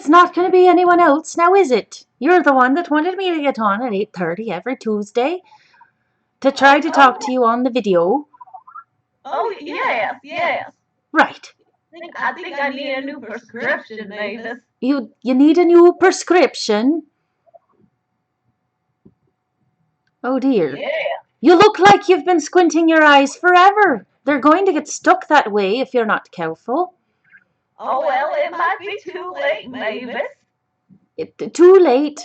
It's not going to be anyone else now, is it? You're the one that wanted me to get on at 8:30 every Tuesday to try to talk to you on the video. Oh, yes. Right. I think I need a new prescription, Mavis. You need a new prescription? Oh dear. Yeah. You look like you've been squinting your eyes forever. They're going to get stuck that way if you're not careful. Oh, well, it might be too late, Mavis. Too late?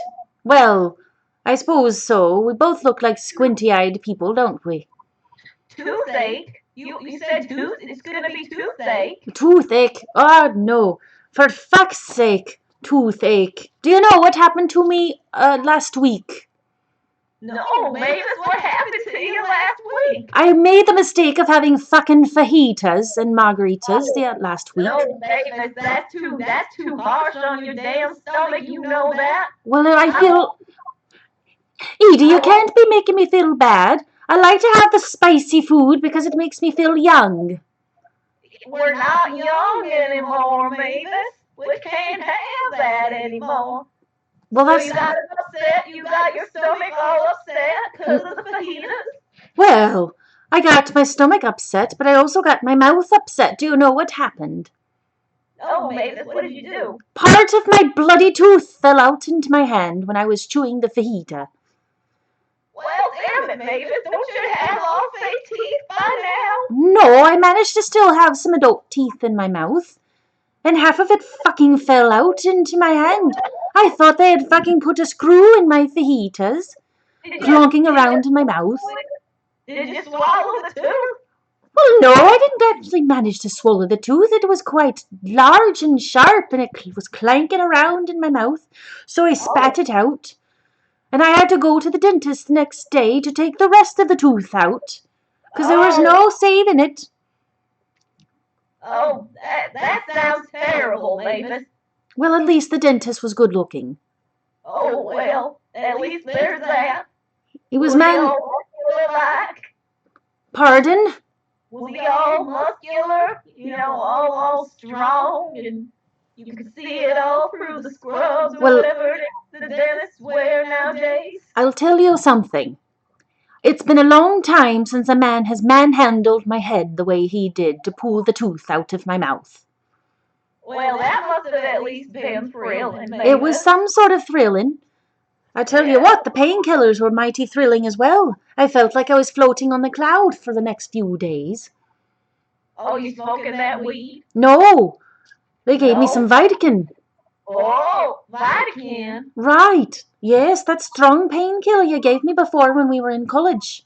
Well, I suppose so. We both look like squinty-eyed people, don't we? Toothache? You said it's gonna be toothache. Toothache? Oh, no. For fuck's sake, toothache. Do you know what happened to me last week? No, Mavis, what happened to you last week? I made the mistake of having fucking fajitas and margaritas last week. No, Mavis, that's too harsh on your damn stomach, you know that? Well, I feel... Edie, you can't be making me feel bad. I like to have the spicy food because it makes me feel young. We're not young anymore, Mavis. We can't have that anymore. Well, that's... So you got upset? You got your stomach all upset because of the fajitas? Well, I got my stomach upset, but I also got my mouth upset. Do you know what happened? Oh, Mavis, what did you do? Part of my bloody tooth fell out into my hand when I was chewing the fajita. Well, damn it, Mavis, don't you have all fake teeth by now? No, I managed to still have some adult teeth in my mouth. And half of it fucking fell out into my hand. I thought they had fucking put a screw in my fajitas, plonking around in my mouth. Did you swallow the tooth? Well, no, I didn't actually manage to swallow the tooth. It was quite large and sharp, and it was clanking around in my mouth. So I spat it out. And I had to go to the dentist the next day to take the rest of the tooth out, because there was no saving it. Oh, that sounds terrible, Mavis. Well, at least the dentist was good looking. Oh, well, at least there's that. He was like? Pardon? Was he all muscular? You know, all strong, and you could see it all through the scrubs or whatever the dentists wear nowadays? I'll tell you something. It's been a long time since a man has manhandled my head the way he did to pull the tooth out of my mouth. Well, that must have at least been thrilling, Mavis. It was some sort of thrilling. I tell you what, the painkillers were mighty thrilling as well. I felt like I was floating on the cloud for the next few days. Oh, you smoking that weed? No, they gave me some Vitakin. Oh, Vitakin? Right. Yes, that strong painkiller you gave me before when we were in college.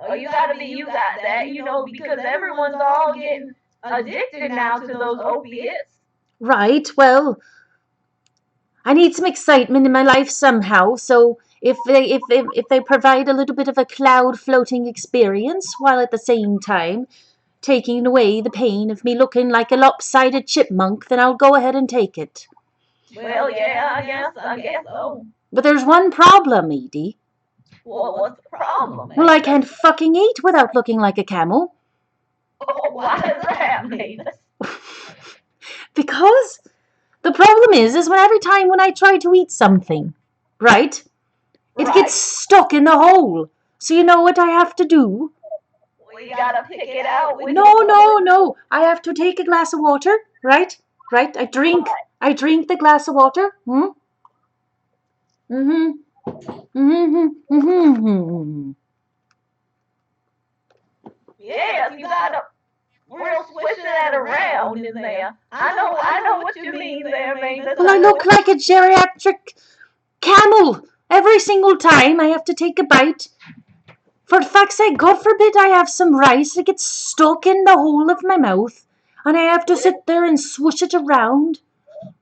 Oh, you got that, you know, because everyone's all getting addicted now to those opiates. Right, well, I need some excitement in my life somehow, so if they provide a little bit of a cloud floating experience while at the same time taking away the pain of me looking like a lopsided chipmunk, then I'll go ahead and take it. Well, yeah, I guess so. But there's one problem, Edie. Well, what's the problem? Well, I can't fucking eat without looking like a camel. Oh, why does that, Mavis? Because the problem is when every time when I try to eat something, right, it gets stuck in the hole. So you know what I have to do? We gotta pick it out. No. I have to take a glass of water, right? I drink the glass of water. Yes, you gotta real swish that around in there. I know what you mean there, Mavis. Well, I look like a geriatric camel. Every single time I have to take a bite. For fuck's sake, God forbid I have some rice that gets stuck in the hole of my mouth, and I have to sit there and swoosh it around.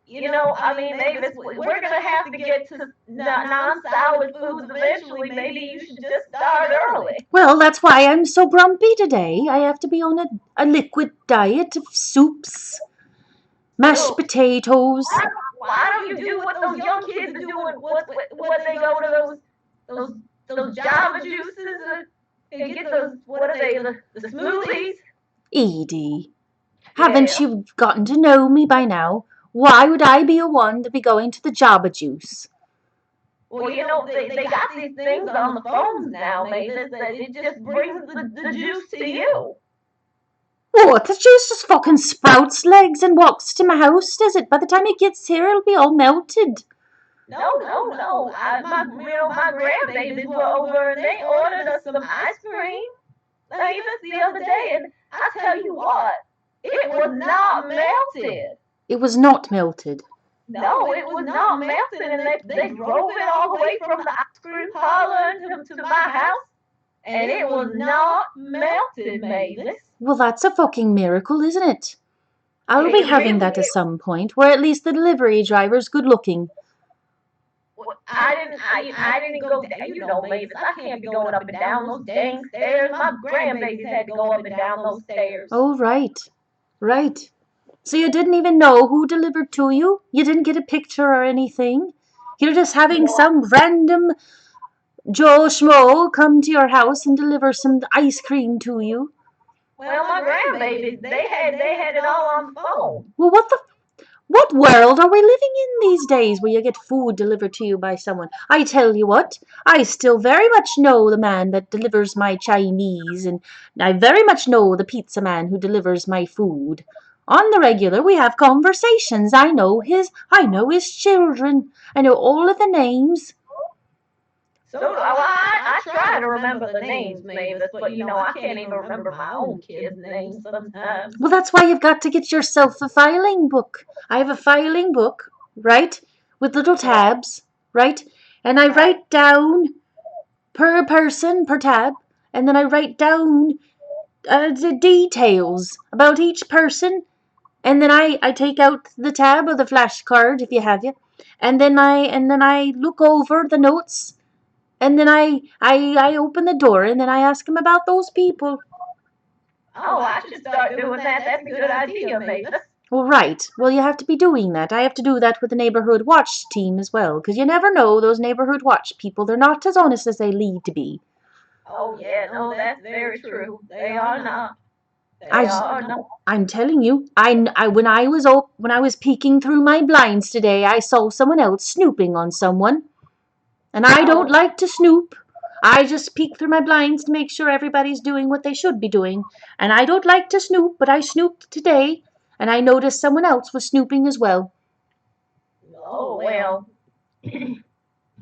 You know, I mean, Mavis, we're gonna have to get to non-solid foods eventually. Maybe you should just start early. Well, that's why I'm so grumpy today. I have to be on a liquid diet of soups, mashed potatoes. Why don't you do what those young kids are doing? What they go to those Jamba juices and get those, what are they, the smoothies? Edie, haven't you gotten to know me by now? Why would I be a one to be going to the Jabba Juice? Well, they got these things on the phones now, Mavis, that it just brings the juice to you. What? The juice just fucking sprouts legs and walks to my house, does it? By the time it gets here, it'll be all melted. No. My grandbabies were over and they ordered us some ice cream, Mavis, the other day, and I tell you what, it was not melted. It was not melted. No, it was not melted, and they drove it all the way from the ice cream parlor to my house, and it was not melted, Mavis. Well, that's a fucking miracle, isn't it? I'll be It having really that at is. some point, where at least the delivery driver's good looking. Well, I didn't go down. Mavis, I can't be going up and down those dang stairs. My grandbabies had to go up and down those stairs. Oh, right. So you didn't even know who delivered to you? You didn't get a picture or anything? You're just having some random Joe Schmo come to your house and deliver some ice cream to you? Well, my grandbabies, they had it all on the phone. Well, what world are we living in these days where you get food delivered to you by someone? I tell you what, I still very much know the man that delivers my Chinese, and I very much know the pizza man who delivers my food. On the regular, we have conversations. I know his children. I know all of the names. So I try to remember the names, Mavis, but I can't even remember my own kids' names sometimes. Well, that's why you've got to get yourself a filing book. I have a filing book, right, with little tabs, right, and I write down per person, per tab, and then I write down the details about each person, and then I take out the tab or the flashcard if you have it, and then I look over the notes, and then I open the door, and then I ask them about those people. Oh, I should start doing that. That's a good idea, Mavis. Well, right. Well, you have to be doing that. I have to do that with the neighborhood watch team as well, because you never know those neighborhood watch people. They're not as honest as they lead to be. Oh, yeah, no, that's very true. They are not. I, I'm telling you, when I was peeking through my blinds today, I saw someone else snooping on someone, and I don't like to snoop. I just peek through my blinds to make sure everybody's doing what they should be doing, and I don't like to snoop, but I snooped today, and I noticed someone else was snooping as well. Oh, well,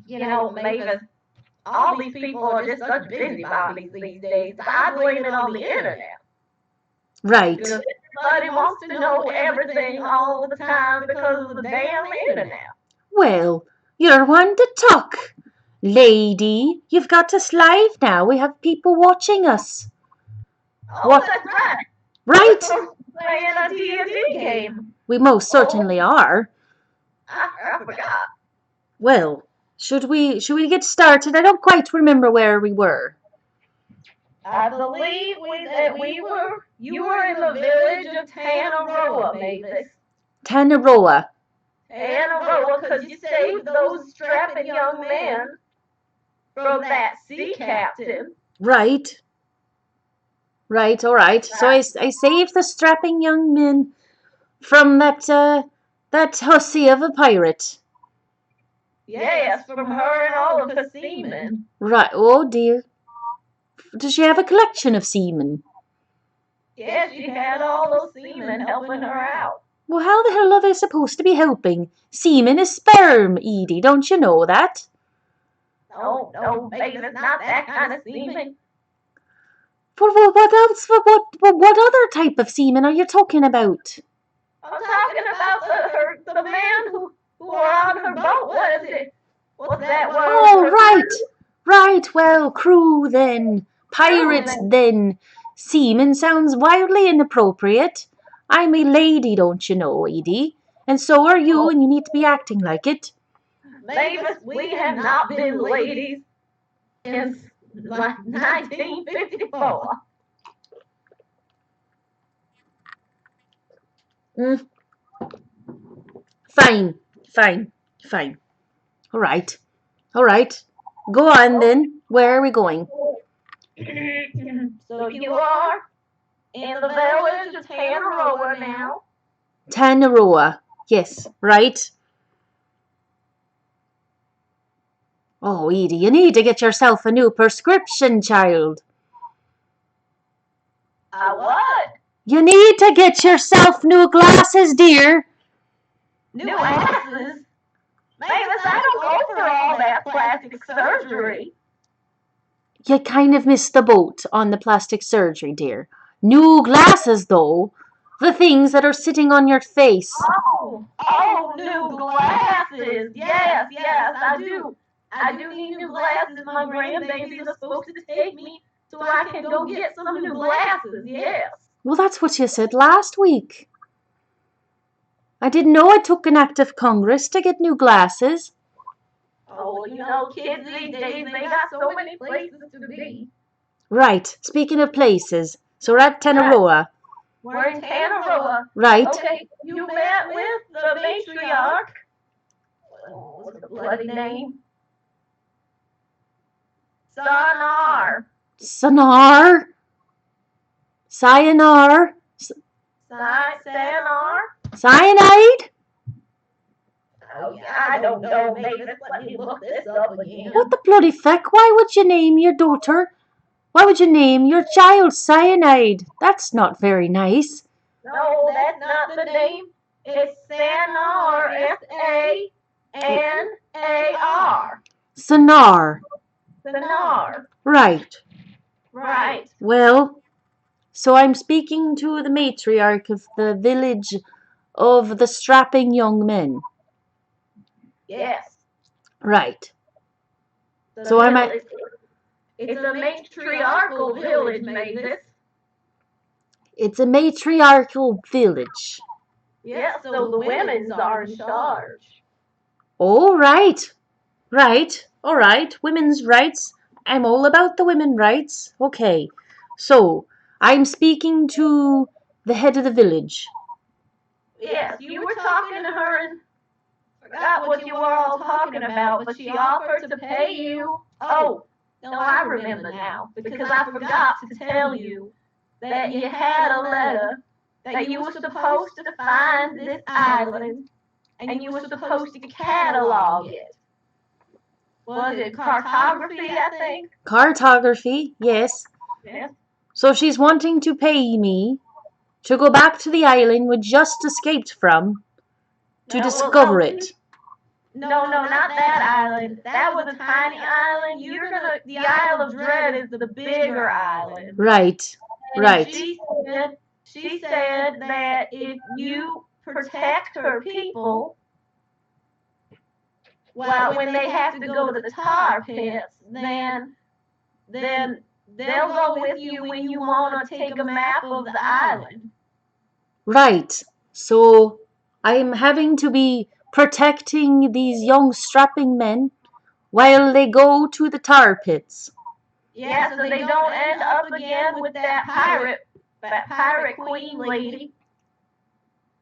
Mavis, all these people are just such busybodies these days. I blame it on the internet. Right. Everybody wants to know everything all the time because of the damn internet. Well, you're one to talk. Lady, you've got us live now. We have people watching us. Oh, What? that's right. Right? We're playing a D&D game. We most certainly are. I forgot. Well, should we get started? I don't quite remember where we were. I believe you were in the village of Tanaroa, Mavis. Tanaroa. Tanaroa, because you saved those strapping young men from that sea captain. Right, all right. So I saved the strapping young men from that hussy of a pirate. Yes, from her and all of her seamen. Right, oh dear. Does she have a collection of seamen? Yes, she had all those seamen helping her out. Well, how the hell are they supposed to be helping? Semen is sperm, Edie, don't you know that? No, Mavis, not that kind of semen. What else? What other type of semen are you talking about? I'm talking about the man who were on her boat. What is it? What's that word? Oh, right. Well, crew then. Pirates then. Seaman sounds wildly inappropriate. I'm a lady, don't you know, Edie? And so are you, and you need to be acting like it. Mavis, we have not been ladies since 1954. Fine. All right. Go on then. Where are we going? So you are in the village of Tanaroa now. Tanaroa. Yes, right? Oh, Edie, you need to get yourself a new prescription, child. What? You need to get yourself new glasses, dear. New asses? Mavis, I don't go for all that plastic surgery. You kind of missed the boat on the plastic surgery, dear. New glasses, though. The things that are sitting on your face. New glasses. Yes, yes, I do. I do need new glasses. My grandbabies are supposed to take me so I can go get some new glasses. Yes. Well, that's what you said last week. I didn't know it took an act of Congress to get new glasses. Oh, well, kids these days, they got so many places to be. Right, speaking of places, so we're at Tanaroa. We're in Tanaroa. Right. Okay, you met with the matriarch. What's the bloody name? Sonar. Sonar. Cyanide. Sonar. Cyanide? Oh, yeah, I don't know, Mavis. Let me look this up again. What the bloody feck? Why would you name your daughter? Why would you name your child Cyanide? That's not very nice. No, that's not the name. It's Sanar. Sanar. Sonar. Sanar. Right. Right. Well, so I'm speaking to the matriarch of the village of the strapping young men. Yes. Right. So I'm at. It's a matriarchal village, Mavis. It's a matriarchal village. Yes, so the women's are in charge. Oh, right. Right. All right. Women's rights. I'm all about the women's rights. Okay. So, I'm speaking to the head of the village. Yes, you were talking to her and forgot what you were all talking about, but she offered to pay you. Oh, no, I remember now, because I forgot to tell you that you had a letter that you were supposed to find this island and you were supposed to catalog it. Was it cartography, I think? Cartography, yes. Yes. So she's wanting to pay me to go back to the island we just escaped from to discover it. No, not that island. That was a tiny island. The Isle of Dread is the bigger island. Right, right. She said that if you protect her people, well, when they have to go to the tar pits, then they'll go with you when you want to take a map of the island. Right. So I'm having to be protecting these young strapping men while they go to the tar pits. Yeah, so they don't end up again with that pirate queen lady.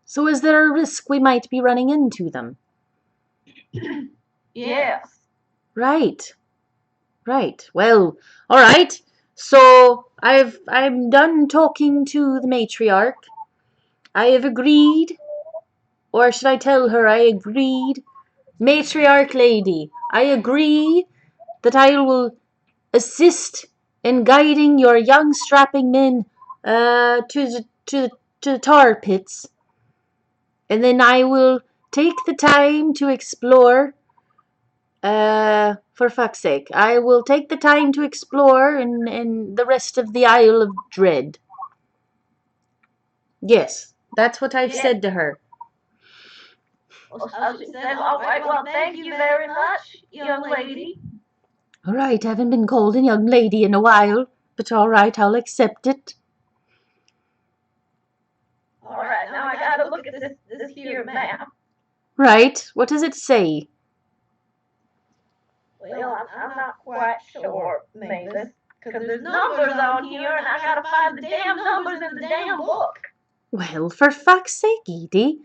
So is there a risk we might be running into them? Yes. Right. Right. Well, all right. So I'm done talking to the matriarch. I have agreed, or should I tell her I agreed? Matriarch lady, I agree that I will assist in guiding your young strapping men to the tar pits, and then I will take the time to explore. For fuck's sake, I will take the time to explore in the rest of the Isle of Dread. Yes, that's what I've said to her. She said, all right, well, thank you very much, young lady. All right, I haven't been called a young lady in a while, but all right, I'll accept it. All right, now I gotta look at this here map. Right, what does it say? Well, I'm not quite sure, Mavis, because there's numbers on here, and I gotta find the damn numbers in the damn book. Well, for fuck's sake, Edie.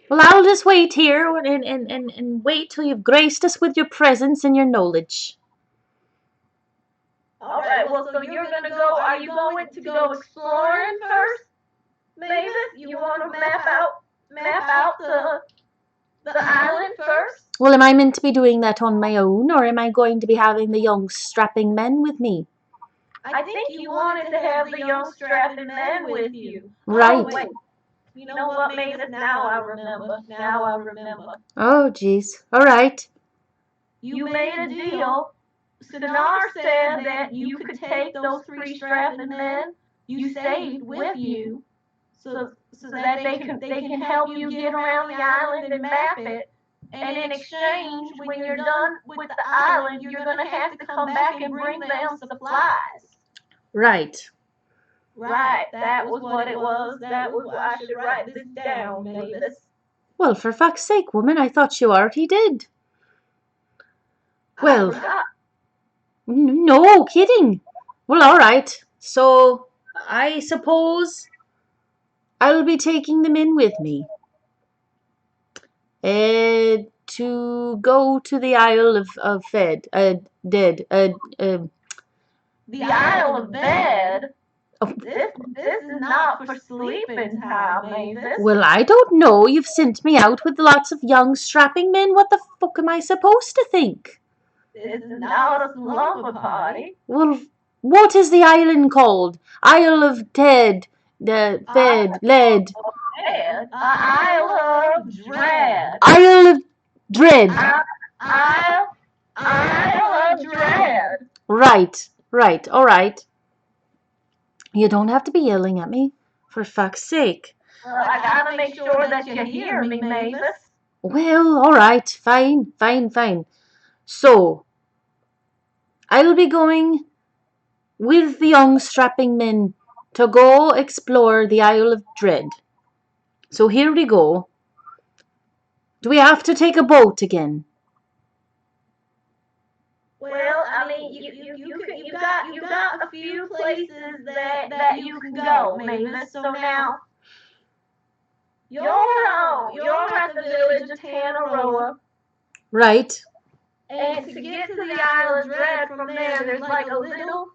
Well, I'll just wait here and wait till you've graced us with your presence and your knowledge. All right, well, so you're gonna go, are you going to go exploring first, Mavis? You want to map out map out the island first. Well, am I meant to be doing that on my own, or am I going to be having the young strapping men with me? I think you wanted to have the young strapping men with you. Right. Oh, wait. You know what, Mavis? Now I remember. Now I remember. Oh, geez. All right. You made a deal. Sinar said that you could take those 3 strapping men you saved with you, so that they can help you get around the island and map it. And in exchange, when you're done with the island, you're gonna have to come back and bring them supplies. Right. Right, that was what it was. I should write this down, Mavis. Well, for fuck's sake, woman, I thought you already did. I Well, forgot. no kidding. Well, all right. So, I suppose I'll be taking them in with me. To go to the Isle of Dead. The Isle of Bed. Oh, This is not for sleeping time, Mavis. well, I don't know. You've sent me out with lots of young strapping men. What the fuck am I supposed to think? This is not a slumber party. Well, what is the island called? Isle of Dead. The Fed. Lead. Isle of Dread. Isle of Dread. Isle of Dread. Right. All right. You don't have to be yelling at me. For fuck's sake. Well, I gotta make sure that you hear me, Mavis. Well, all right. Fine. So, I'll be going with the young strapping men to go explore the Isle of Dread. So here we go. Do we have to take a boat again? Well, I mean, you got a few places that you can go, Mavis. So now you're at the village of Tanaroa. Right. And to get to the Isle of Dread from there's like a little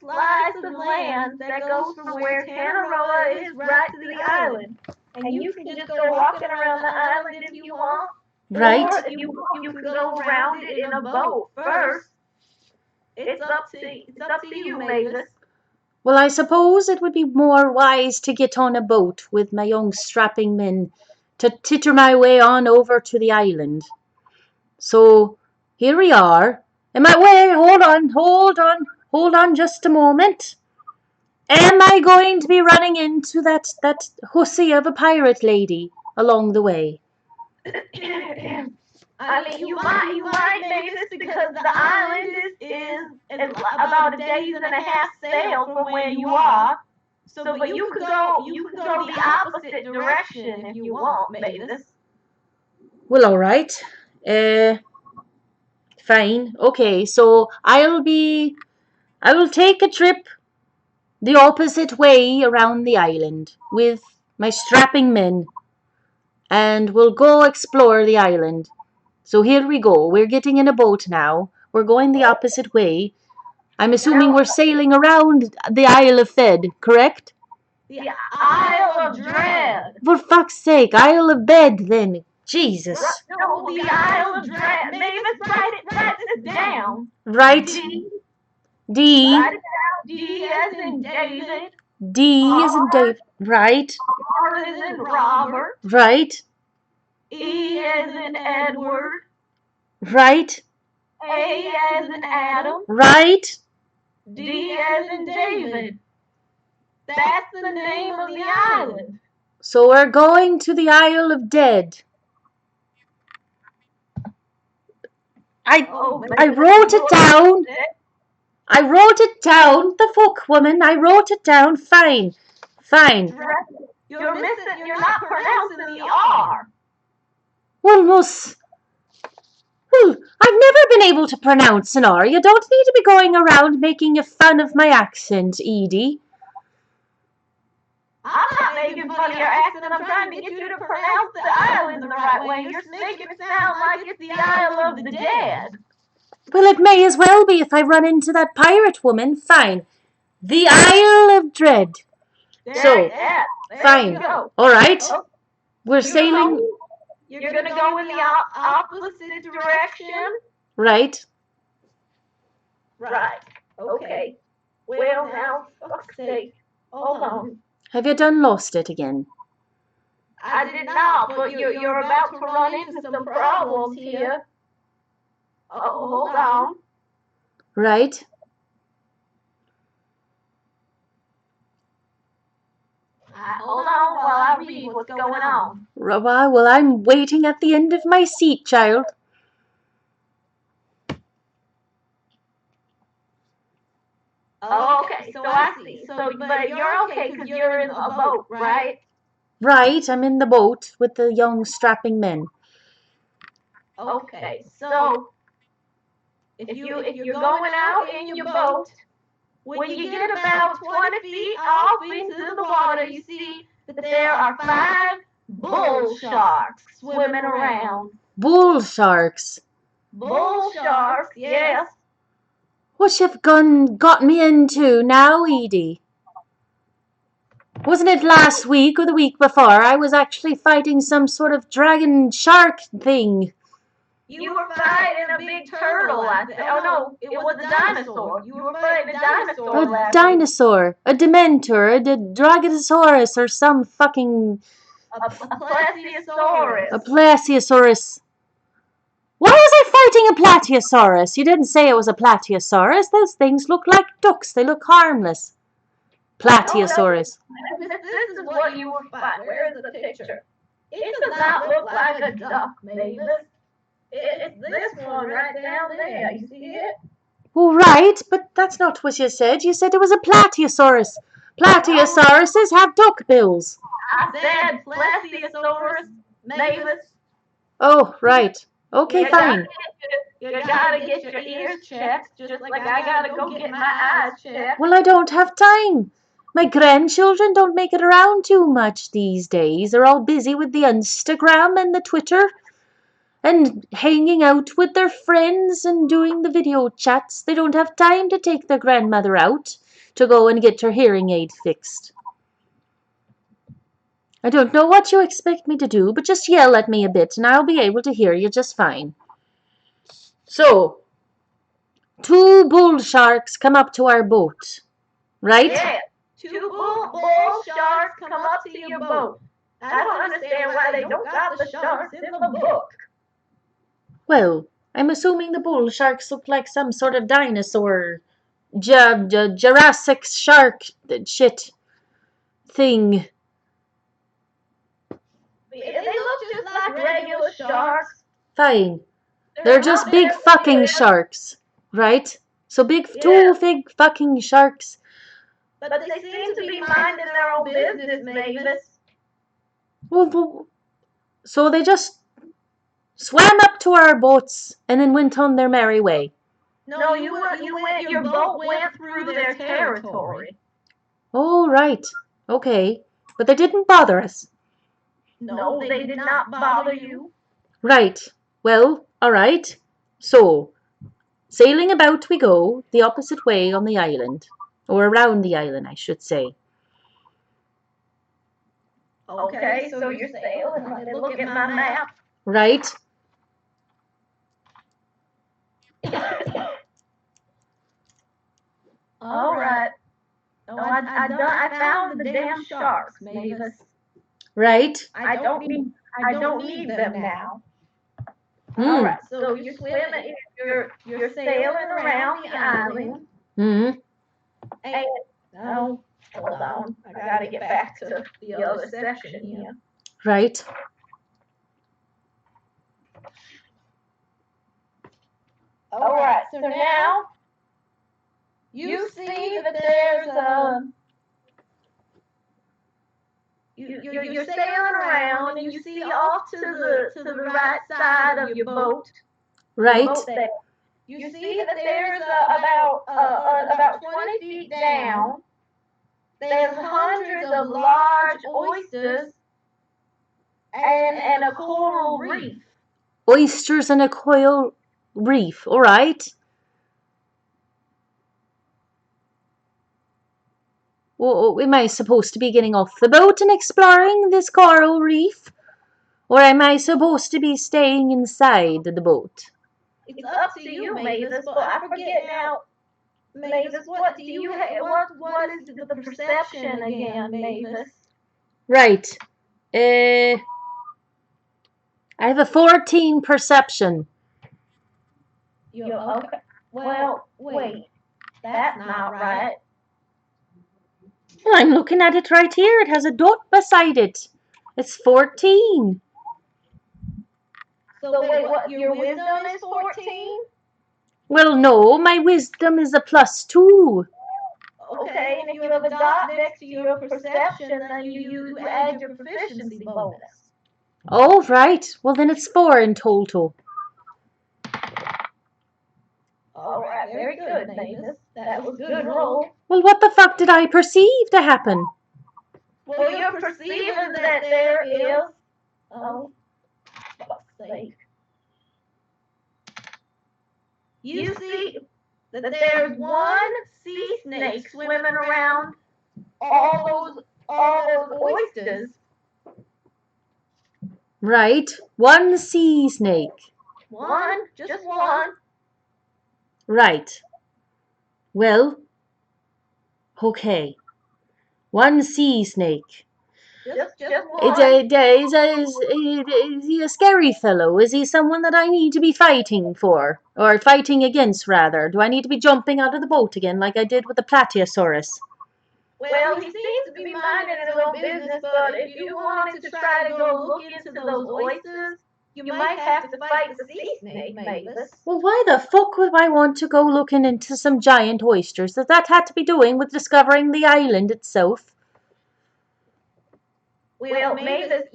slice of land that goes from where Tanaroa is right to the island. And you can just go walking around the island if you want. Right. Or if you can go around it in a boat first. It's up to you, Mavis. Well, I suppose it would be more wise to get on a boat with my young strapping men to titter my way on over to the island. So here we are. Hold on just a moment. Am I going to be running into that hussy of a pirate lady along the way? I mean, you might, Mavis, because the island is about a day's and a half sail from where you are. So, but you could go the opposite direction if you want, Mavis. Well, all right. Fine. Okay, so I will take a trip the opposite way around the island with my strapping men, and we'll go explore the island. So here we go. We're getting in a boat now. We're going the opposite way. I'm assuming we're sailing around the Isle of Fed, correct? The Isle of Dread. For fuck's sake, Isle of Bed then. Jesus. No, the Isle of Dread. Mavis, write this down. Right. D. Write it down. D as in David. D as in David. Right. R as in Robert. Right. E as in Edward. Right. A as in Adam. Right. D as in David. That's the name of the island. So we're going to the Isle of Dead. I wrote it down. I wrote it down. The fuck, woman. I wrote it down. Fine. You're not pronouncing the R. Well, I've never been able to pronounce an R. You don't need to be going around making fun of my accent, Edie. I'm not making fun of your accent. I'm trying to get you to pronounce the island the right way. You're making it sound like it's the Isle of the Dead. Well, it may as well be if I run into that pirate woman. Fine. The Isle of Dread. So, fine. All right. We're sailing. You're gonna go in the opposite direction. Right. Right. Okay. Well, now, fuck's sake. Hold on. Have you done lost it again? I did not, but you're about to run into some problems here. Oh, hold on. Right. Hold on while I read what's going on. Well, I'm waiting at the end of my seat, child. Oh, okay, so I see. So, but you're okay because you're in a boat, right? Right, I'm in the boat with the young strapping men. Okay, so if you're going out in your boat, when you get about 20 feet off into the water, you see that there are 5 bull sharks swimming around. Bull sharks. Bull sharks, yes. What you've got me into now, Edie? Wasn't it last week or the week before I was actually fighting some sort of dragon shark thing? You were fighting a big turtle. Oh no, it was a dinosaur. You were fighting a dinosaur. A dinosaur, a dementor, a dragosaurus, or some fucking... A plesiosaurus. A plesiosaurus. Why was I fighting a platyosaurus? You didn't say it was a platyosaurus. Those things look like ducks. They look harmless. Platyosaurus. This is what you were fighting. Where is the picture? It does not look like a duck, Mavis. It's this one right down there. You see it? Well, right, but that's not what you said. You said it was a platyosaurus. Platyosauruses have duck bills. I said plesiosaurus, Mavis. Oh, right. Okay, fine. You gotta get your ears checked, just like I gotta go get my eyes checked. Well, I don't have time. My grandchildren don't make it around too much these days. They're all busy with the Instagram and the Twitter and hanging out with their friends and doing the video chats. They don't have time to take their grandmother out to go and get her hearing aid fixed. I don't know what you expect me to do, but just yell at me a bit and I'll be able to hear you just fine. So, 2 bull sharks come up to our boat, right? Yeah, 2 bull sharks come up to your boat. I don't understand why they don't got the sharks in the book. Well, I'm assuming the bull sharks look like some sort of dinosaur, Jurassic shark shit thing. They look just like regular sharks. Fine. They're just big fucking sharks, right? So big, 2 big fucking sharks. But they seem to be minding their own business, Mavis. Well, so they just swam up to our boats and then went on their merry way. No, your boat went through their territory. Oh, right. Okay. But they didn't bother us. No, they did not bother you. Right. Well, all right. So, sailing about we go, the opposite way on the island. Or around the island, I should say. Okay, so you're sailing. Let me look at my map. Right. All right. No, I found the damn sharks, Mavis. Right. I don't need them now. All right. So you're swimming. You're sailing around the island. Mm-hmm. And no, hold on. I gotta get back to the other section here. Right. All right. So now you see that there's you're sailing around and you see off to the right side of your boat. Right. Your boat there. You see that there's about 20 feet down. There's hundreds of large oysters and a coral reef. Oysters and a coral reef. All right. Well, am I supposed to be getting off the boat and exploring this coral reef? Or am I supposed to be staying inside the boat? It's up to you, Mavis, but I forget now. Mavis, what do you have? What is the perception again, Mavis? Right. I have a 14 perception. You okay? Well, wait. That's not right. Well, I'm looking at it right here. It has a dot beside it. It's 14. So wait, what? Your wisdom is 14? Well, no, my wisdom is a +2. Okay, and if you have a dot next to your perception, then you add your proficiency bonus. Oh, right. Well, then it's 4 in total. All right, very good, Mavis. That was a good roll. Well, what the fuck did I perceive to happen? Well, you're perceiving that there is. Oh, fuck's sake. You see that there's one sea snake swimming around all those oysters. Right. One sea snake. One, just one. Right. Well, okay. One sea snake. Just Is, one. is he a scary fellow? Is he someone that I need to be fighting for? Or fighting against, rather? Do I need to be jumping out of the boat again like I did with the Plateosaurus? Well, he seems to be minding his own business, but if you wanted to try to go look into those oysters, you might have to fight the sea snake, Mavis. Well, why the fuck would I want to go looking into some giant oysters? That had to be doing with discovering the island itself. Well, Mavis,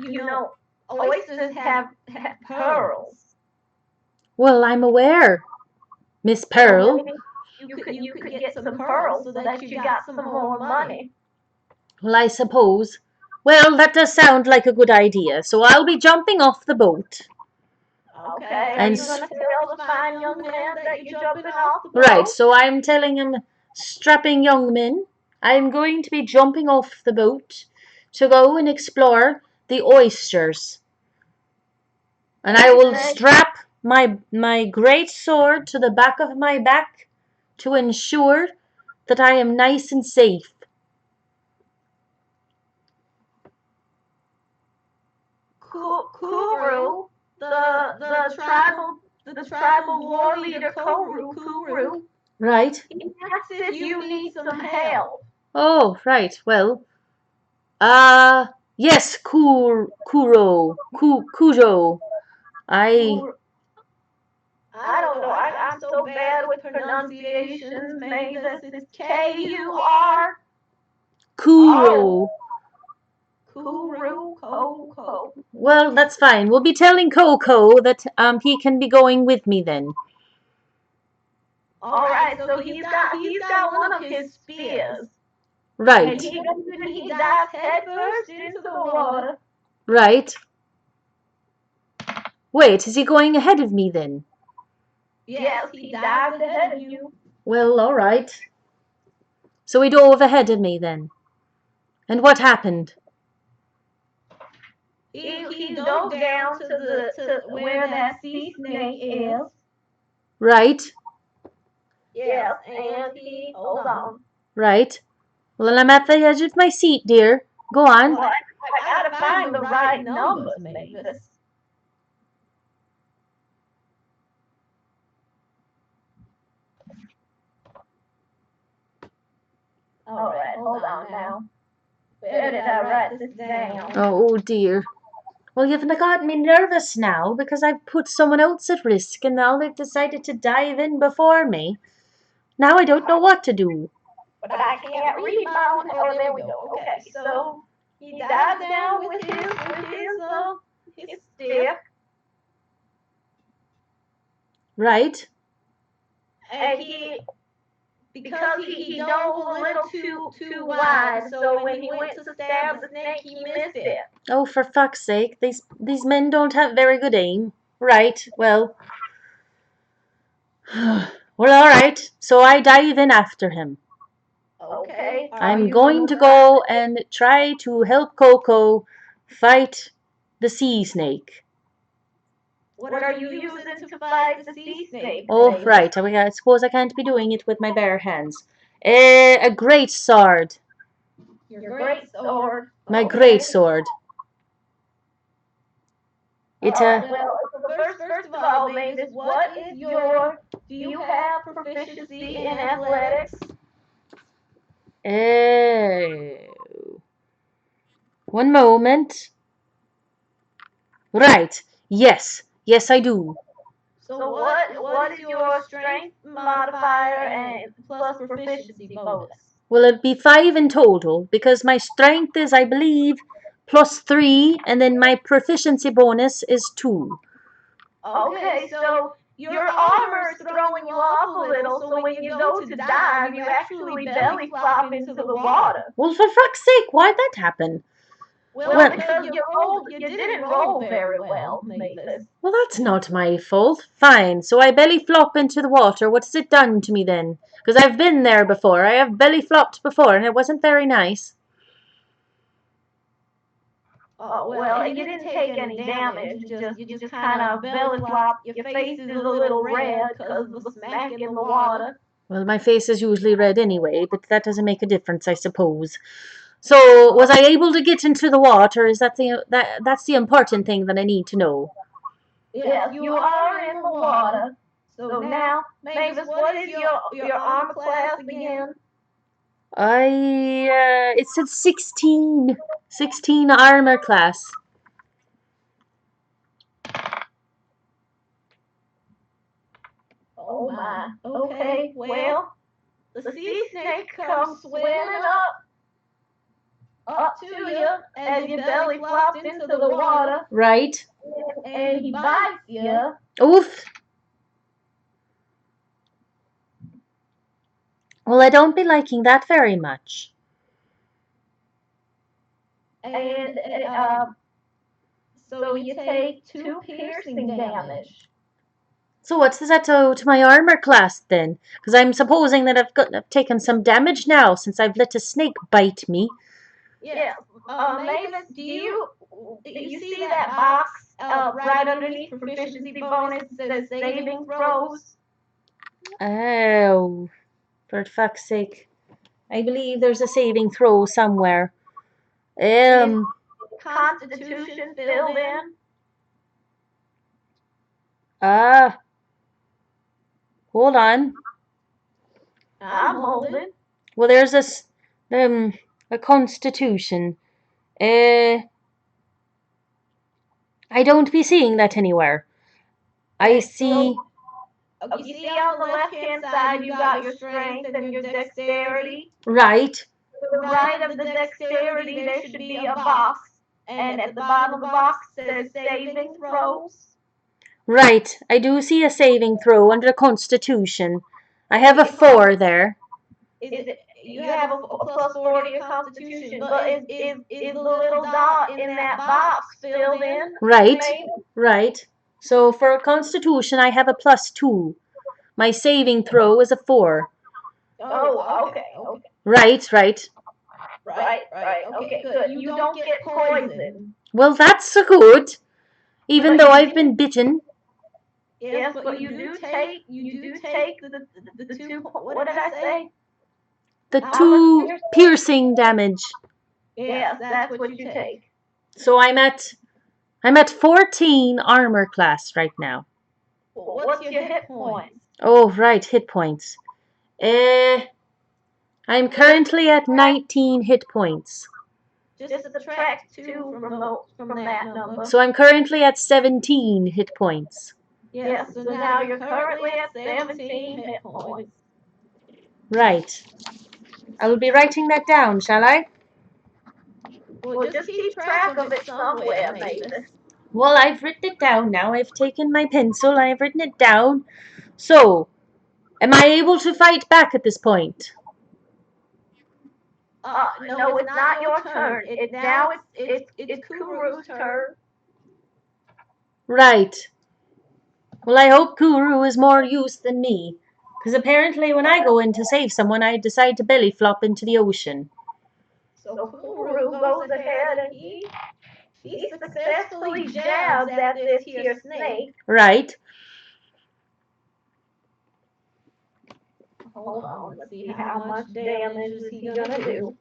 oysters have pearls. Well, I'm aware, Miss Pearl. Well, you could get some pearls so that you got some more money. Well, I suppose. Well, that does sound like a good idea. So I'll be jumping off the boat. Okay. And Are you going to tell the fine young man that you're jumping off the boat? Right, so I'm telling him, strapping young men, I'm going to be jumping off the boat to go and explore the oysters. And I will strap my great sword to the back of my back to ensure that I am nice and safe. Kuru, the tribal war leader Kuru. Right? He asks if you need some help. Oh, right. Well, yes, Kujo. I don't know. I'm so bad with pronunciations. Mavis, it's K-U-R. Kuro. Kuru, Coco. Well, that's fine. We'll be telling Coco that he can be going with me then. All right, so he's got one of his spears. Right. And he dives headfirst into the water. Right. Wait, is he going ahead of me then? Yes, he dives ahead of you. Well, all right. So he dove ahead of me then. And what happened? He dove down to where that sea snake is. Right. Yes, and he hold on. Right. Well, I'm at the edge of my seat, dear. Go on. Well, I gotta find the right numbers, Mavis. All right, hold on now. Where did I write this down? Oh, dear. Well, you've got me nervous now because I've put someone else at risk and now they've decided to dive in before me. Now I don't know what to do. But I can't read my own. Oh, there we go. Okay, so he dives down with his stick. Right. And because he dove a little too wide, so when he went to stab the snake, he missed it. Oh, for fuck's sake, these men don't have very good aim. Right, well. Well, all right, so I dive in after him. Okay. I'm going to go and try to help Coco fight the sea snake. What are you using to fight the sea snake, Oh, Mavis? right. I suppose I can't be doing it with my bare hands. A great sword. Your great sword. My Okay. great sword. All It's right. a. Well, so first of all, Mavis, what is your? Do you have proficiency in athletics? Oh. One moment. Right. Yes. Yes, I do. So what is your strength modifier and plus proficiency bonus? Well, it'd be 5 in total because my strength is, I believe, +3, and then my proficiency bonus is 2. Okay, so your armor is throwing you off a little, so when you go to dive, you actually belly flop into the water. Well, for fuck's sake, why'd that happen? Well, because you didn't roll very well, Mavis. Well, that's not my fault. Fine. So I belly flop into the water. What has it done to me then? Because I've been there before. I have belly flopped before, and it wasn't very nice. Oh, well, you didn't take any damage. You just kind of belly flop. Your face is a little red because of the smack in the water. Well, my face is usually red anyway, but that doesn't make a difference, I suppose. So, was I able to get into the water? Is that's the important thing that I need to know? Yes, you are in the water. So now, Mavis, what is your armor class again? It said 16. 16 armor class. Oh my. Okay, well, the sea snake comes swimming up to you as your belly flops into the water. Right. And he bites you. Oof. Well, I don't be liking that very much. And so you take 2 piercing damage. So what does that do to my armor class then? Because I'm supposing that I've taken some damage now since I've let a snake bite me. Yes. Mavis, do you see that box right underneath proficiency bonus that says saving throws? Oh, for fuck's sake! I believe there's a saving throw somewhere. Is Constitution filled in? Ah, hold on. I'm holding. Well, there's a constitution. I don't be seeing that anywhere. I see. You see on the left-hand side, you got your strength and your dexterity. Right. To the right of the dexterity, there should be a box. And at the bottom of the box says saving throws. Right. I do see a saving throw under constitution. I have a 4 there. You have a +4 to your constitution, but is the little dot in that box filled in? Right. Right. So for constitution, I have a +2. My saving throw is a 4. Oh, okay. Right. Right. Okay, good. You don't get poisoned. Well, that's good. Even though I've been bitten. Yes, but you do take the 2. What did I say? The 2 piercing damage. Yes, that's what you take. So I'm at 14 armor class right now. What's your hit points? Oh, right, hit points. I'm currently at 19 hit points. Just subtract 2 from that number. So I'm currently at 17 hit points. Yes, so now you're currently at 17 hit points. Right. I will be writing that down, shall I? Well, just keep track of it somewhere, Mavis. Well, I've written it down now. I've taken my pencil and I've written it down. So, am I able to fight back at this point? No, it's not your turn. It's Kuru's turn. Right. Well, I hope Kuru is more use than me. Because apparently when I go in to save someone, I decide to belly flop into the ocean. So Kuru goes ahead and he She successfully jabs at this here snake. Right. Hold on, let's see how much damage is he gonna do.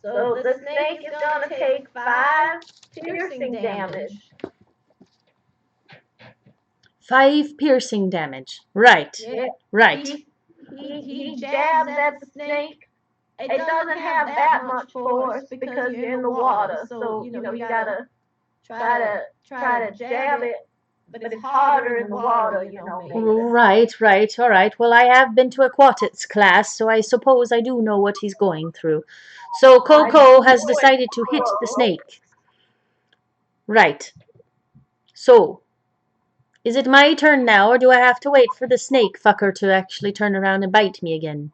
So the snake is gonna take 5 piercing damage. 5 piercing damage. Right. Yeah. Right. He jabs at the snake. It doesn't have that much force because you're in the water. So you gotta try to jab it, but it's harder in the water. Mavis. Right, right, all right. Well, I have been to aquatics class, so I suppose I do know what he's going through. So Coco has decided to hit the snake. Right. So, is it my turn now, or do I have to wait for the snake fucker to actually turn around and bite me again?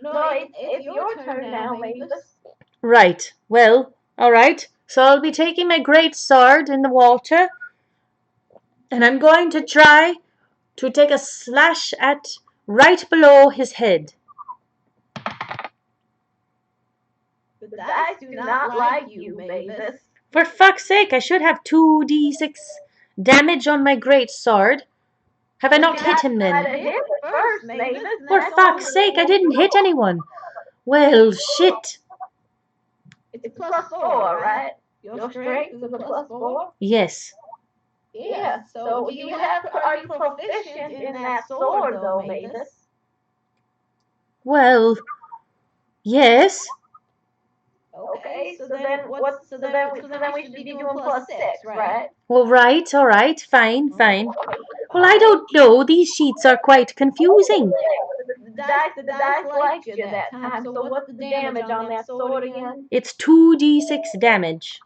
No, it's your turn now, Mavis. Right. Well, all right. So I'll be taking my great sword in the water, and I'm going to try to take a slash at right below his head. The dice do not like you, Mavis. For fuck's sake, I should have 2d6 damage on my great sword. Have I not hit him then? Hit it first, Mavis. For fuck's sake, I didn't hit anyone. Well, shit. It's +4, right? Your strength is a +4? Yes. Yeah, so are you proficient in that sword though, Mavis? Well, yes. Okay, so then we should be doing +6, right? Well, right, all right, fine, fine. Well, I don't know. These sheets are quite confusing. The dice liked you that time. So what's the damage on that sword again? It's 2d6 damage.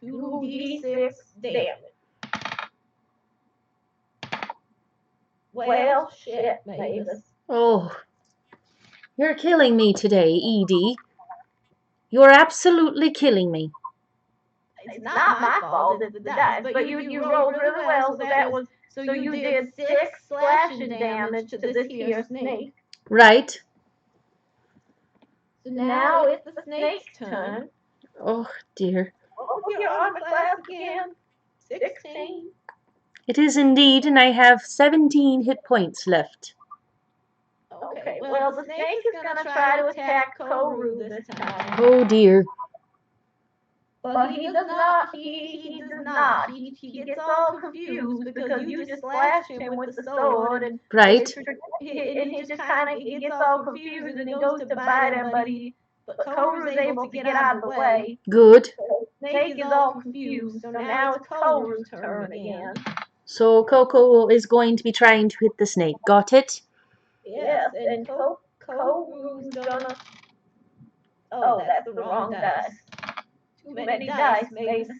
2d6 damage. Well, shit, Mavis. Oh, you're killing me today, Edie. You're absolutely killing me. It's not my fault, it's the dice. But you rolled really well, so you did 6 slashing damage to this here snake. Right. So now it's the snake's turn. Oh, dear. What was your armor class again? 16. It is indeed, and I have 17 hit points left. Okay, well, the snake is going to try to attack Koru this time. Oh, dear. But he does not. He does not. He gets all confused because you just slashed him with the sword, and Right. he just kind of he gets all confused and he goes to bite him, but Koru's able to get out of the way. Good. So Snake is all confused, so now it's Koru's turn again. So Coco is going to be trying to hit the snake. Got it? Yes, and Koru's gonna. Oh, that's the wrong dice. Too many dice, Mavis.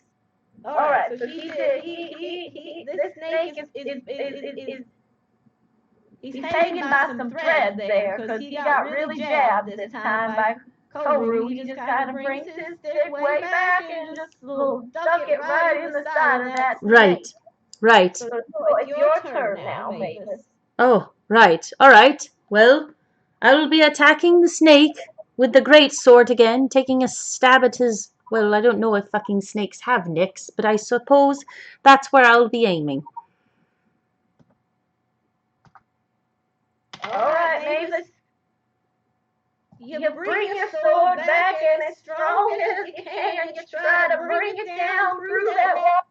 All right, so he did. This snake is he's hanging by some thread there because he got really jabbed this time by Koru. He just kind of brings his stick way back and just stuck it right in the side of that snake. Right. Right. So it's your turn now, Mavis. Oh, right. All right. Well, I will be attacking the snake with the great sword again, taking a stab at his. Well, I don't know if fucking snakes have nicks, but I suppose that's where I'll be aiming. All right, Mavis. You bring your sword back in as strong as you can. You try to bring it down through that wall,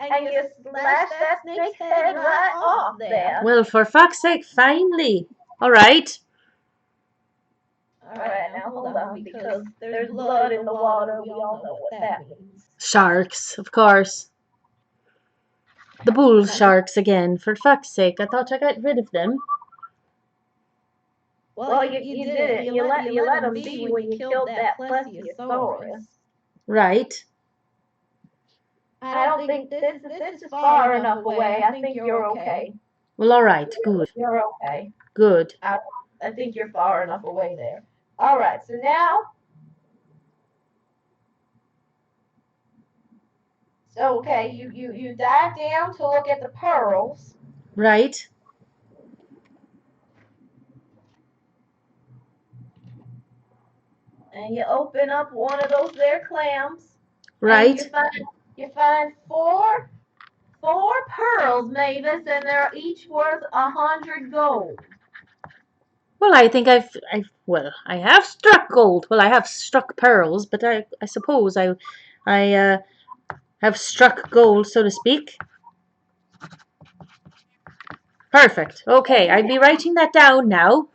and you slash that snake's head right off there. Well, for fuck's sake, finally. All right. All right, now hold on, because there's blood in the water. We all know what that means. Sharks, of course. The bull sharks again. For fuck's sake, I thought I got rid of them. Well, you did it. You let them be when you killed that plesiosaurus. Right. I don't think this is far enough away. I think you're okay. Well, all right. Good. You're okay. Good. I think you're far enough away there. All right, so now. So, okay, you dive down to look at the pearls. Right. and you open up one of those there clams, and Right. you find four pearls, Mavis, and they're each worth 100 gold. Well, I think I have struck gold. Well, I have struck pearls, but I suppose I have struck gold, so to speak. Perfect. Okay, I'd be writing that down now.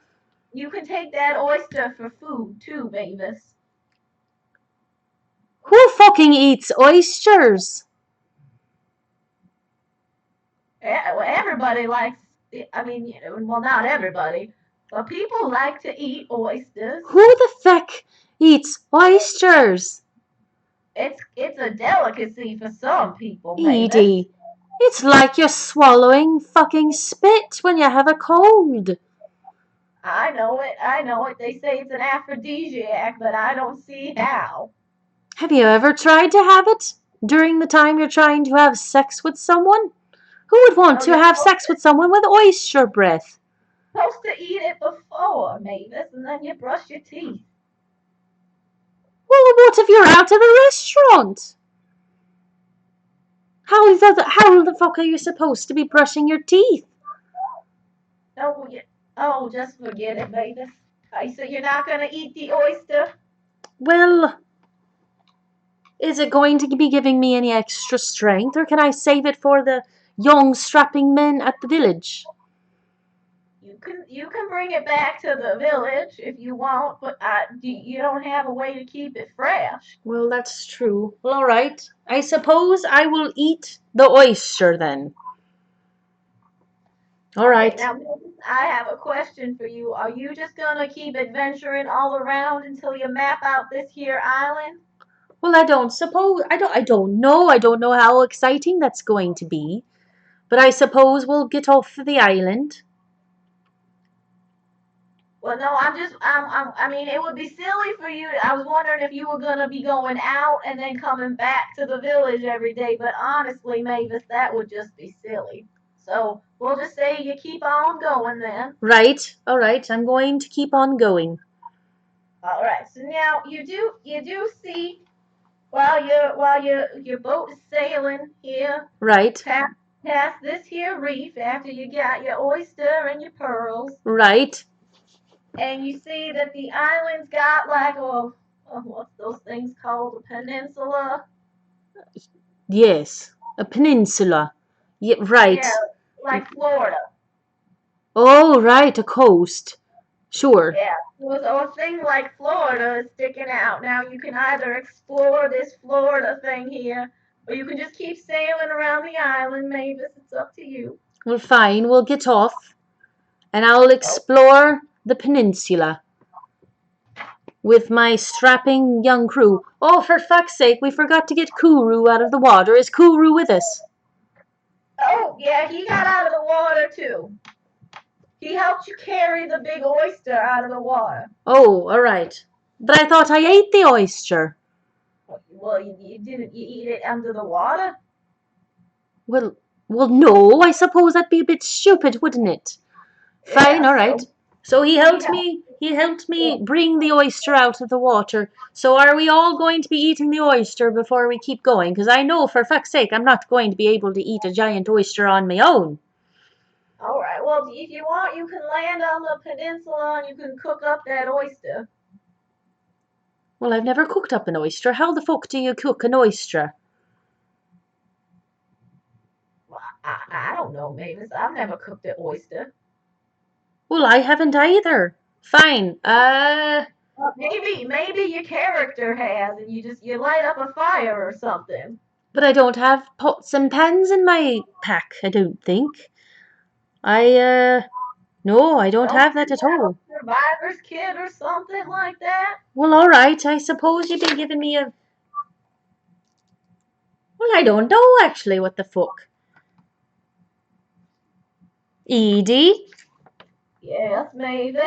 You can take that oyster for food too, Mavis. Who fucking eats oysters? Everybody likes. I mean, well, not everybody, but people like to eat oysters. Who the feck eats oysters? It's a delicacy for some people, Mavis. Edie, it's like you're swallowing fucking spit when you have a cold. I know it. I know it. They say it's an aphrodisiac, but I don't see how. Have you ever tried to have it during the time you're trying to have sex with someone? Who would want No, to have sex with someone with oyster breath? supposed to eat it before, Mavis, and then you brush your teeth. Well, what if you're out of the restaurant? How the fuck are you supposed to be brushing your teeth? No, oh, just forget it, Mavis. So you're not gonna eat the oyster? Well, is it going to be giving me any extra strength, or can I save it for the young strapping men at the village? You can bring it back to the village if you want, but you don't have a way to keep it fresh. Well, that's true. Well, all right. I suppose I will eat the oyster then. All Okay, right. now I have a question for you. Are you just gonna keep adventuring all around until you map out this here island? Well, I don't know. I don't know how exciting that's going to be. But I suppose we'll get off the island. Well, no, I mean, it would be silly for you. I was wondering if you were gonna be going out and then coming back to the village every day. But honestly, Mavis, that would just be silly. So we'll just say you keep on going then. Right. All right. I'm going to keep on going. All right. So now you do see while your boat is sailing here Right. past this here reef after you got your oyster and your pearls, Right. and you see that the island's got like what's those things called? A peninsula? Yes. A peninsula. Yeah, right. Yeah, like Florida. Oh, right. A coast. Sure. Yeah. So a thing like Florida is sticking out. Now you can either explore this Florida thing here, or you can just keep sailing around the island, Mavis. It's up to you. Well, fine. We'll get off and I'll Oh, explore the peninsula with my strapping young crew. Oh, for fuck's sake, we forgot to get Kuru out of the water. Is Kuru with us? oh yeah, he got out of the water too. He helped you carry the big oyster out of the water. Oh, all right. But I thought I ate the oyster. Well, you didn't you eat it under the water? Well, well, no. I suppose that'd be a bit stupid, wouldn't it? Fine, Yeah, all right. So he he helped helped. me. He helped me bring the oyster out of the water. So are we all going to be eating the oyster before we keep going? Because I know for fuck's sake I'm not going to be able to eat a giant oyster on my own. All right. Well, if you want, you can land on the peninsula and you can cook up that oyster. Well, I've never cooked up an oyster. How the fuck do you cook an oyster? Well, I don't know, Mavis. I've never cooked an oyster. Well, I haven't either. Fine. Maybe your character has, and you light up a fire or something. But I don't have pots and pans in my pack, I don't think. No, I don't Don't have that you at have all. a survivor's kit or something like that? Well, all right. I suppose you've been giving me a. Well, I don't know actually what the fuck. Edie, Yes, Mavis.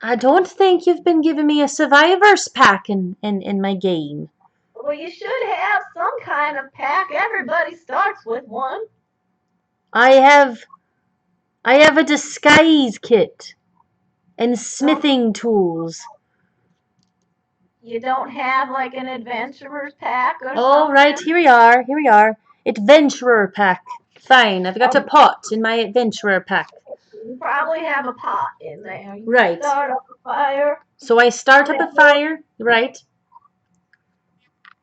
I don't think you've been giving me a survivor's pack in my game. Well, you should have some kind of pack. Everybody starts with one. I have I have a disguise kit and Oh, smithing tools. You don't have like an adventurer's pack or Oh, right, something? here we are, here we are. Adventurer pack. Fine, I've got a Oh, pot in my adventurer pack. you probably have a pot in there. You can Right. start up a fire. So I start up Now, a fire, right?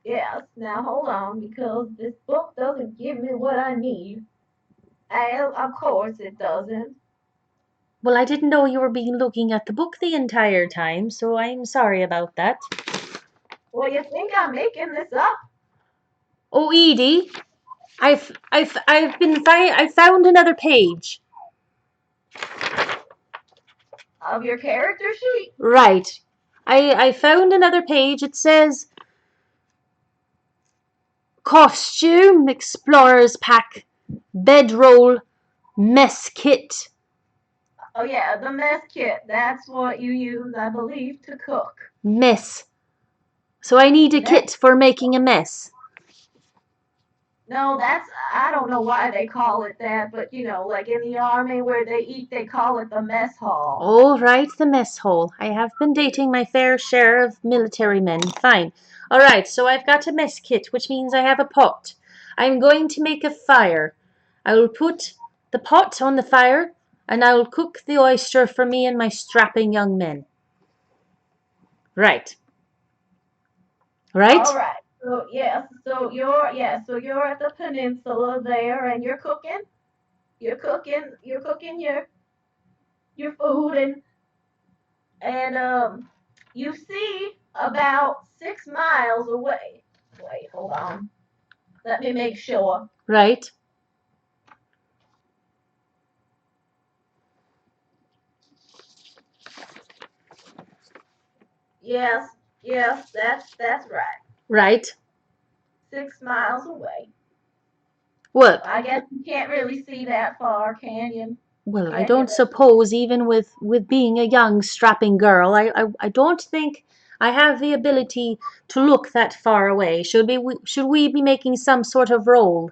yes, now hold on, because this book doesn't give me what I need. And of course it doesn't. Well, I didn't know you were being looking at the book the entire time, so I'm sorry about that. Well, you think I'm making this up? Oh, Edie, I found another page. Of your character sheet? Right. I found another page. It says costume, explorer's pack, bedroll, mess kit. Oh yeah, the mess kit. That's what you use, I believe, to cook. Mess. So I need a That kit for making a mess. no, that's I don't know why they call it that, but like in the army where they eat, they call it the mess hall. All right, the mess hole. I have been dating my fair share of military men. Fine. All right, so I've got a mess kit, which means I have a pot. I'm going to make a fire. I will put the pot on the fire, and I will cook the oyster for me and my strapping young men. Right. Right? All right. So yes, so you're at the peninsula there, and you're cooking. You're cooking your food, and you see about 6 miles away. Wait, hold on. Let me make sure. Right. Yes, yes, that's right. Right. 6 miles away. Well, I guess you can't really see that far, can you? well, I Can you? don't suppose even with being a young strapping girl, I don't think I have the ability to look that far away. Should we be making some sort of roll?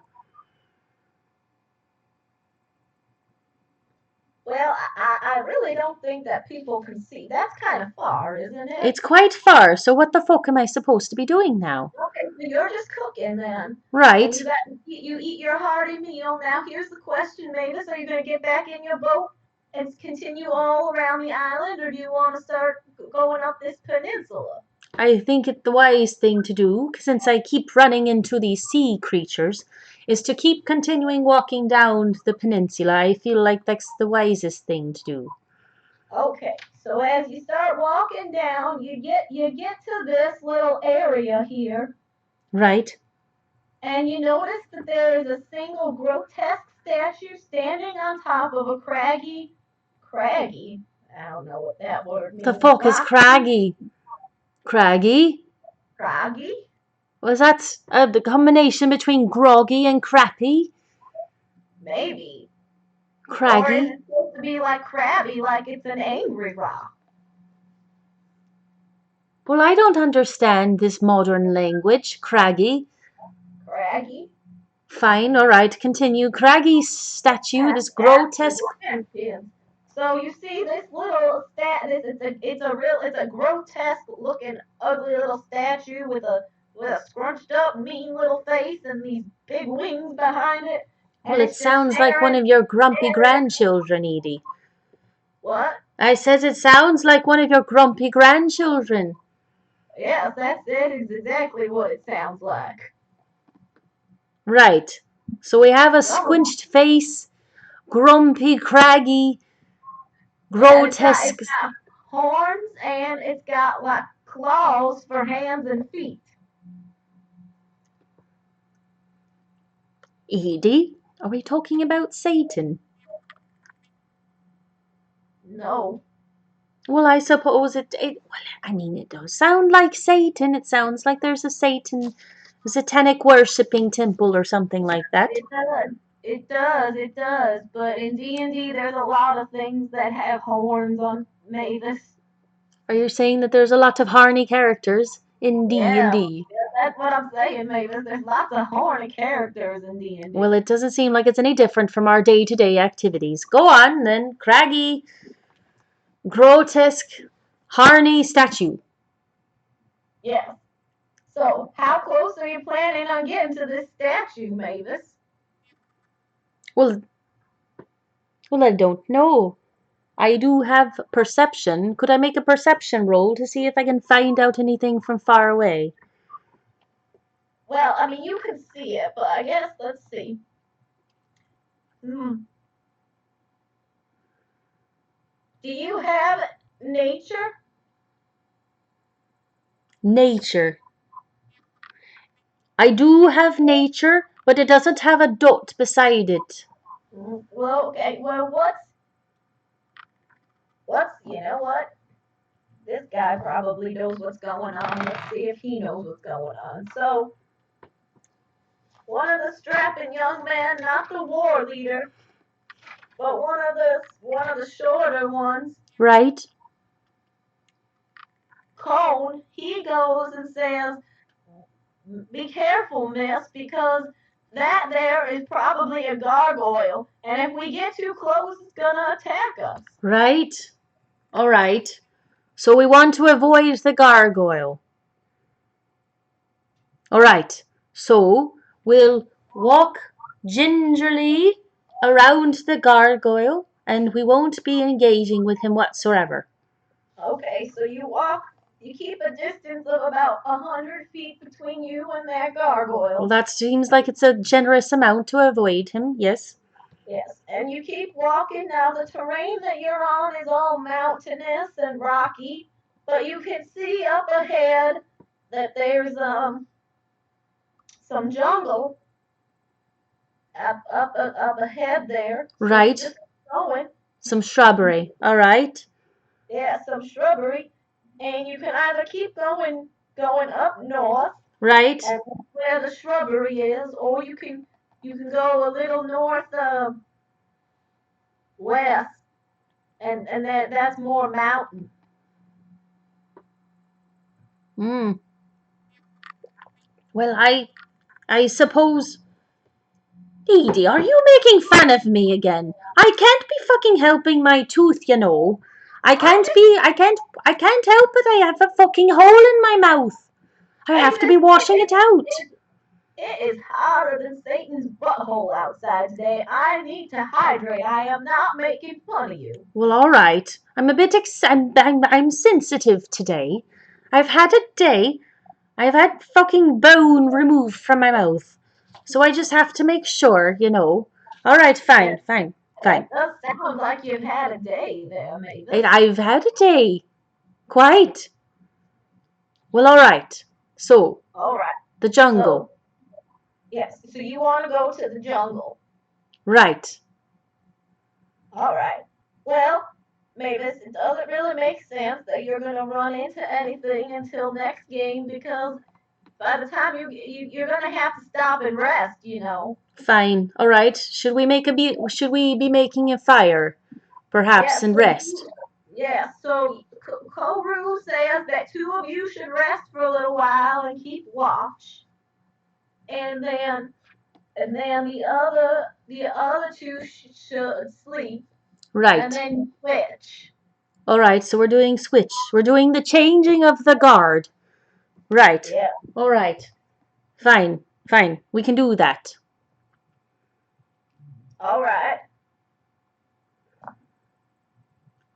Well, I really don't think that people can see. That's kind of far, isn't it? It's quite far, so what the fuck am I supposed to be doing now? Okay, so you're just cooking then, and Right. you eat your hearty meal. Now here's the question, Mavis: are you gonna get back in your boat and continue all around the island, or do you want to start going up this peninsula? I think it the wise thing to do, since I keep running into these sea creatures, is to keep continuing walking down the peninsula. I feel like that's the wisest thing to do. Okay, so as you start walking down, you get to this little area here, Right. and you notice that there is a single grotesque statue standing on top of a craggy. I don't know what that word The means. fuck is craggy? Craggy? Craggy, Was that the combination between groggy and crappy? maybe. Or is Craggy? it supposed to be like crabby, like it's an angry rock? Well, I don't understand this modern language. Craggy. Craggy. Fine, all right, continue. Craggy statue, Ask, this ask your grotesque. grandkids. So you see this little it's a grotesque looking ugly little statue with a scrunched up mean little face and these big wings behind it, Well, and it it's just sounds like one of your grumpy staring. grandchildren, Edie. What? I says it sounds like one of your grumpy grandchildren. Yes, that is exactly what it sounds like. Right. So we have a So squinched face, grumpy, craggy, yeah, and it's grotesque. got horns and it's got like claws for hands and feet. Edie, are we talking about Satan? No. Well, I suppose well, I mean, it does sound like Satan. It sounds like there's a satanic worshipping temple or something like that. It does. It does. It does. But in D&D, there's a lot of things that have horns on Mavis. Are you saying that there's a lot of horny characters in D and Yeah, D? yeah, that's what I'm saying, Mavis. There's lots of horny characters in Well, D&D. it doesn't seem like it's any different from our day-to-day activities. Go on, then. Craggy, grotesque, horny statue. Yes. So, how close are you planning on getting to this statue, Mavis? Well, well, I don't know. I do have perception. Could I make a perception roll to see if I can find out anything from far away? Well, I mean, you can see it, but I guess let's see. Hmm. Do you have nature? Nature. I do have nature, but it doesn't have a dot beside it. Well, okay. Well, what's you know what? This guy probably knows what's going on. Let's see if he knows what's going on. So, one of the strapping young men, not the war leader, but one of the shorter ones, Right? Cone, he goes and says, "Be careful, miss, because that there is probably a gargoyle, and if we get too close, it's gonna attack us." Right? All right. So we want to avoid the gargoyle. All right. So we'll walk gingerly around the gargoyle and we won't be engaging with him whatsoever. Okay, so you keep a distance of about 100 feet between you and that gargoyle. Well, that seems like it's a generous amount to avoid him, yes? Yes, and you keep walking. Now, the terrain that you're on is all mountainous and rocky, but you can see up ahead that there's some jungle up ahead there. So you Right. just keep going. Some shrubbery. All right. Yeah, some shrubbery, and you can either keep going up north Right. and where the shrubbery is, or you can go a little north west, and that's more mountain. Mm. Well, I suppose. Edie, are you making fun of me again? I can't be fucking helping my tooth, you know. I I can't just be. I can't help it. I have a fucking hole in my mouth. I have to be Mavis, washing it out. it is hotter than Satan's butthole outside today. I need to hydrate. I am not making fun of you. Well, all right. I'm a bit. I'm sensitive today. I've had a day. I've had fucking bone removed from my mouth, so I just have to make sure, you know. All right, fine, Yes, fine, fine. that does sound like you've had a day there, Mavis. I've had a day. Quite. Well, all right. So, All right. the jungle. So, yes, so you want to go to the jungle. Right. All right. Well, Mavis, it doesn't really make sense that you're going to run into anything until next game because by the time you're going to have to stop and rest. Fine. All right. Should we be making a fire, perhaps, Yeah, and so rest? Koru says that two of you should rest for a little while and keep watch, and then the other two should sleep, and Right. then switch. All right. So we're doing switch. We're doing the changing of the guard. Right. Yeah. All right. Fine. Fine. We can do that. All right.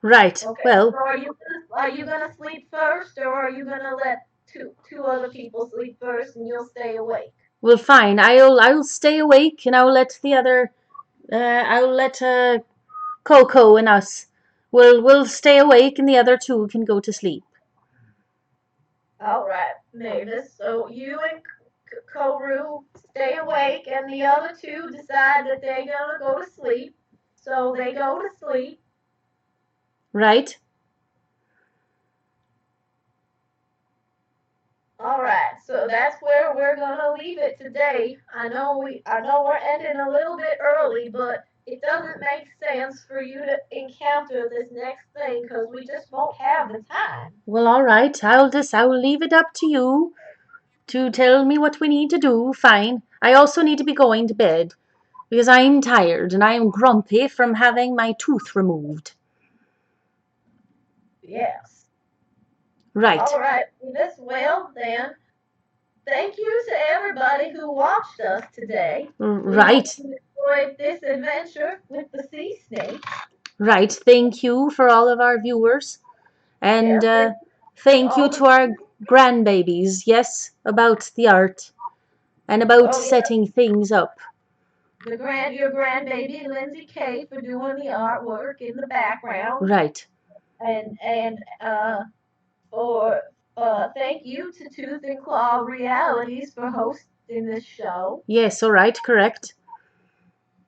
Right. Okay. Well, So are you gonna sleep first, or are you gonna let two other people sleep first and you'll stay awake? well, fine. I'll stay awake and I'll let the other. I'll let Coco and us. We'll stay awake and the other two can go to sleep. All right, Mavis. So you and Koru stay awake, and the other two decide that they're gonna go to sleep. So they go to sleep. Right. All right. So that's where we're gonna leave it today. I know we're ending a little bit early, but it doesn't make sense for you to encounter this next thing because we just won't have the time. Well, all right. I'll leave it up to you to tell me what we need to do. Fine. I also need to be going to bed because I'm tired and I'm grumpy from having my tooth removed. Yes. Right. All right, Mavis. Well, then, thank you to everybody who watched us today. We hope Right. you enjoyed this adventure with the sea snake. Right. Thank you for all of our viewers. And Yes, and to thank you all the to our grandbabies. Yes, about the art and about oh yeah, setting things up. your grandbaby Lindsay K for doing the artwork in the background, Right. and for thank you to Tooth and Claw Realities for hosting this show. Yes, all right, correct.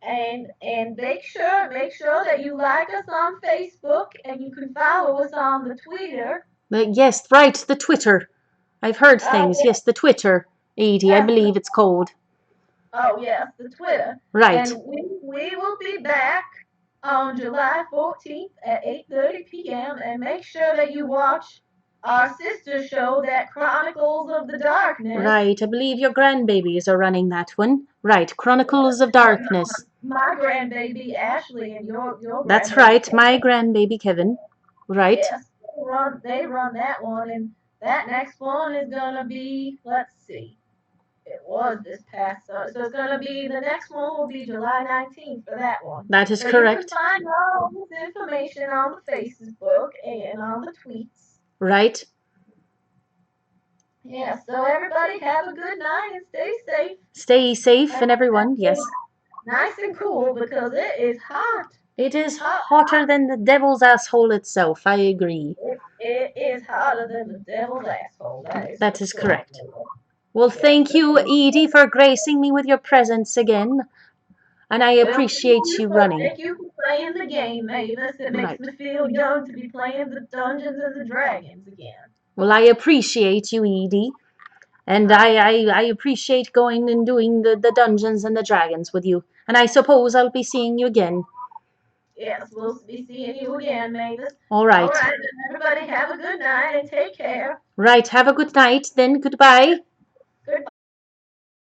And make sure that you like us on Facebook and you can follow us on the Twitter. Yes, right, the Twitter. I've heard Oh things. yes, Yes, the Twitter, Edie, I yes, believe it's called. the Twitter. Right. And we will be back on July 14th at 8:30 p.m. And make sure that you watch our sister show that Chronicles of the Darkness. Right, I believe your grandbabies are running that one. Right, Chronicles of My, Darkness. my grandbaby Ashley and your That's grandbaby right, my Kevin. grandbaby Kevin. Right. Yes, they run that one, and that next one is gonna be, let's see, it was this past so it's gonna be, the next one will be July 19th for that one. That is So you can correct. find all this information on the Facebook and on the tweets. Right. Yeah, so everybody have a good night and stay safe. Stay safe And and everyone, yes. nice and cool because it is hot. It is Hot, hotter hot. than the devil's asshole itself, I agree. It is hotter than the devil's asshole. That is That for is sure. correct. Well, Yes. thank you, Edie, for gracing me with your presence again. And I Well, appreciate you running. thank you for playing the game, Mavis. It makes Right. me feel young to be playing the Dungeons and the Dragons again. Well, I appreciate you, Edie. And I appreciate going and doing the Dungeons and the Dragons with you. And I suppose I'll be seeing you again. Yes, we'll be seeing you again, Mavis. All All right. right, everybody have a good night and take care. Right. Have a good night. Then goodbye.